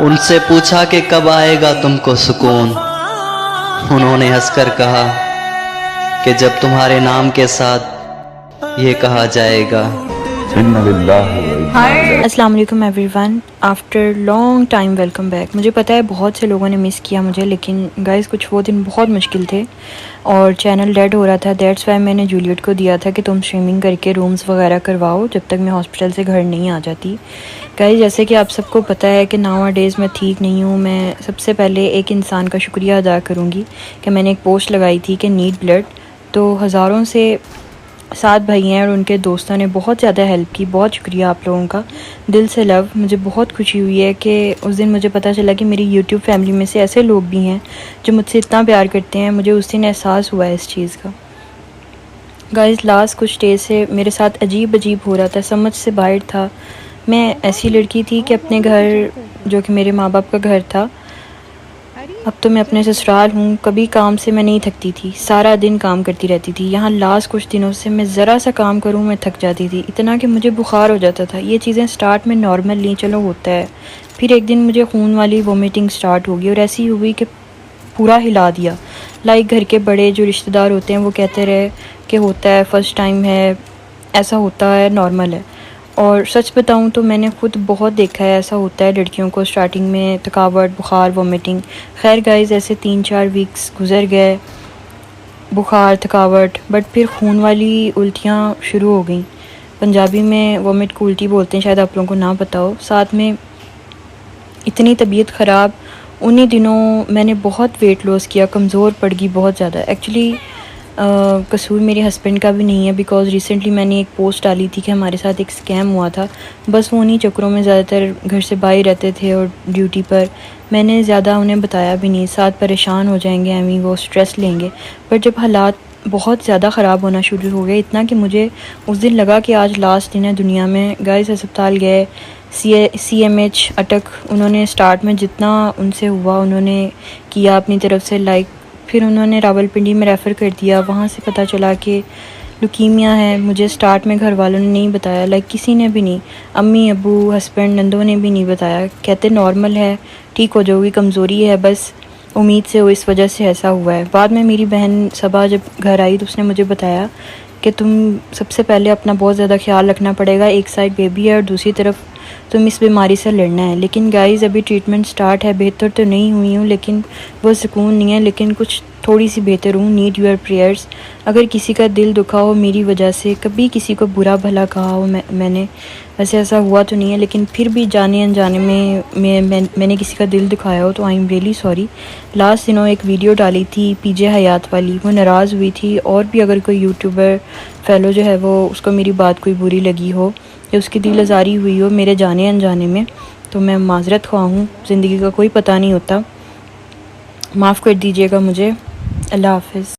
ان سے پوچھا کہ کب آئے گا تم کو سکون، انہوں نے ہنس کر کہا کہ جب تمہارے نام کے ساتھ یہ کہا جائے گا۔ السلام علیکم every one, after long time welcome back. مجھے پتہ ہے بہت سے لوگوں نے مس کیا مجھے، لیکن گائز کچھ وہ دن بہت مشکل تھے اور چینل ڈیڈ ہو رہا تھا۔ دیٹس وائی میں نے جولیٹ کو دیا تھا کہ تم اسٹریمنگ کر کے رومز وغیرہ کرواؤ جب تک میں ہاسپٹل سے گھر نہیں آ جاتی۔ گائز جیسے کہ آپ سب کو پتہ ہے کہ ناؤ ڈیز میں ٹھیک نہیں ہوں۔ میں سب سے پہلے ایک انسان کا شکریہ ادا کروں گی کہ میں نے ایک پوسٹ لگائی تھی کہ نیڈ بلڈ، تو ہزاروں سے 7 بھائی ہیں اور ان کے دوستوں نے بہت زیادہ ہیلپ کی۔ بہت شکریہ آپ لوگوں کا، دل سے لو۔ مجھے بہت خوشی ہوئی ہے کہ اس دن مجھے پتہ چلا کہ میری یوٹیوب فیملی میں سے ایسے لوگ بھی ہیں جو مجھ سے اتنا پیار کرتے ہیں۔ مجھے اس دن احساس ہوا ہے اس چیز کا۔ گائز لاسٹ کچھ ڈیز سے میرے ساتھ عجیب ہو رہا تھا، سمجھ سے باہر تھا۔ میں ایسی لڑکی تھی کہ اپنے گھر، جو کہ میرے ماں باپ کا گھر تھا، اب تو میں اپنے سسرال ہوں، کبھی کام سے میں نہیں تھکتی تھی، سارا دن کام کرتی رہتی تھی۔ یہاں لاسٹ کچھ دنوں سے میں ذرا سا کام کروں میں تھک جاتی تھی، اتنا کہ مجھے بخار ہو جاتا تھا۔ یہ چیزیں سٹارٹ میں نارمل لی، چلو ہوتا ہے، پھر ایک دن مجھے خون والی وومیٹنگ سٹارٹ ہو گئی اور ایسی ہوئی کہ پورا ہلا دیا۔ لائک گھر کے بڑے جو رشتہ دار ہوتے ہیں وہ کہتے رہے کہ ہوتا ہے، فرسٹ ٹائم ہے، ایسا ہوتا ہے، نارمل ہے۔ اور سچ بتاؤں تو میں نے خود بہت دیکھا ہے ایسا ہوتا ہے لڑکیوں کو، سٹارٹنگ میں تھکاوٹ، بخار، وومیٹنگ۔ خیر گائز ایسے 3-4 ویکس گزر گئے، بخار، تھکاوٹ، بٹ پھر خون والی الٹیاں شروع ہو گئیں۔ پنجابی میں وومٹ کو الٹی بولتے ہیں، شاید آپ لوگوں کو نہ پتہ ہو۔ ساتھ میں اتنی طبیعت خراب، انہی دنوں میں نے بہت ویٹ لاس کیا، کمزور پڑ گئی بہت زیادہ۔ ایکچولی قصور میرے ہسبینڈ کا بھی نہیں ہے، بیکاز ریسنٹلی میں نے ایک پوسٹ ڈالی تھی کہ ہمارے ساتھ ایک اسکیم ہوا تھا، بس وہ انہی چکروں میں زیادہ تر گھر سے باہر رہتے تھے اور ڈیوٹی پر۔ میں نے زیادہ انہیں بتایا بھی نہیں، ساتھ پریشان ہو جائیں گے ایویں، وہ سٹریس لیں گے۔ پر جب حالات بہت زیادہ خراب ہونا شروع ہو گئے، اتنا کہ مجھے اس دن لگا کہ آج لاسٹ دن ہے دنیا میں، گائز ہسپتال گئے، CMH اٹک، انہوں نے سٹارٹ میں جتنا ان سے ہوا انہوں نے کیا اپنی طرف سے، لائک پھر انہوں نے راولپنڈی میں ریفر کر دیا۔ وہاں سے پتہ چلا کہ لیوکیمیا ہے۔ مجھے سٹارٹ میں گھر والوں نے نہیں بتایا، لائک کسی نے بھی نہیں، امی ابو ہسبینڈ نندوں نے بھی نہیں بتایا، کہتے نارمل ہے، ٹھیک ہو جاؤ گی، کمزوری ہے بس، امید سے ہو، اس وجہ سے ایسا ہوا ہے۔ بعد میں میری بہن صبا جب گھر آئی تو اس نے مجھے بتایا کہ تم سب سے پہلے اپنا بہت زیادہ خیال رکھنا پڑے گا، ایک سائڈ بیبی ہے اور دوسری طرف تم اس بیماری سے لڑنا ہے۔ لیکن گائز ابھی ٹریٹمنٹ سٹارٹ ہے، بہتر تو نہیں ہوئی ہوں لیکن وہ سکون نہیں ہے، لیکن کچھ تھوڑی سی بہتر ہوں۔ Need your prayers. اگر کسی کا دل دکھا ہو میری وجہ سے، کبھی کسی کو برا بھلا کہا ہو میں نے، ویسے ایسا ہوا تو نہیں ہے لیکن پھر بھی جانے انجانے میں نے کسی کا دل دکھایا ہو تو I am really sorry. Last دنوں ایک ویڈیو ڈالی تھی PJ حیات والی، وہ ناراض ہوئی تھی، اور بھی اگر کوئی یوٹیوبر فیلو جو ہے وہ اس کو میری بات کوئی بری لگی ہو یا اس کی دل آزاری ہوئی ہو میرے جانے انجانے میں، تو میں معذرت خواہ ہوں، زندگی کا کوئی پتہ نہیں ہوتا، معاف کر دیجیے گا مجھے۔ اللہ حافظ۔